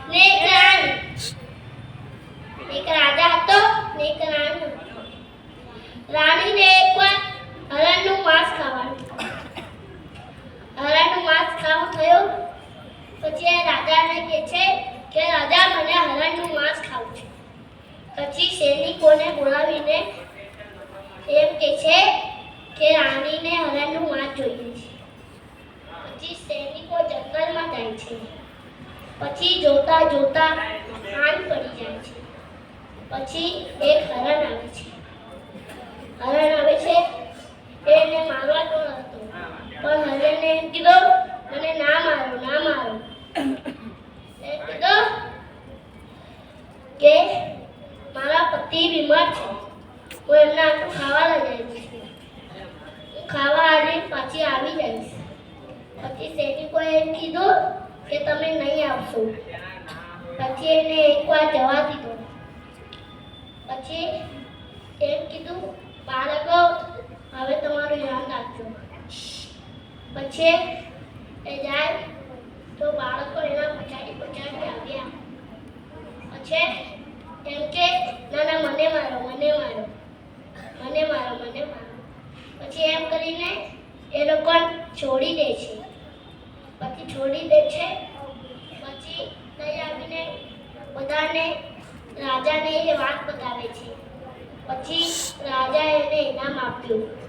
ને એક રાણી. એક રાજા હતો ને એક રાણી હતી. રાણીને એકવાર હરણનું માંસ ખાવાનું. હરણનું માંસ ખાવું થયું. પછી એ રાજાને કહે છે કે રાજા, મને હરણનું માંસ ખાવું છે. પછી સૈનિકોને બોલાવીને એમ કહે છે કે રાણીને હરણનું માંસ જોઈએ છે. પછી સૈનિકો જંગલમાં જાય છે. પછી જોતા જોતા સાંજ પડી જાય છે. પછી એક હરણ આવે છે. હરણ આવે છે એને મારવાનો હતો, પણ હરણે એમ કીધું, મને ના મારો, ના મારો. એ કીધું કે મારા પતિ બીમાર છે, હું એમના હાથું ખાવા લઈ જાય છું. હું ખાવા આજે પાછી આવી જઈશ. પછી સૈનિકોએ એમ કીધું કે તમે નહીં આવશો. પછી એને એકવાર જવા દીધો. પછી એમ કીધું, બાળકો, હવે તમારું ધ્યાન રાખજો. પછી એ જાય તો બાળકો એના પછાડી આવ્યા. પછી એમ કે ના ના, મને મારો, મને મારો, મને મારો, મને મારો. પછી એમ કરીને એ લોકો છોડી દે છે. પછી છોડી દે છે. પછી લઈ આવીને બધાને રાજાને એ વાત બતાવે છે. પછી રાજા એને ઇનામ આપ્યું.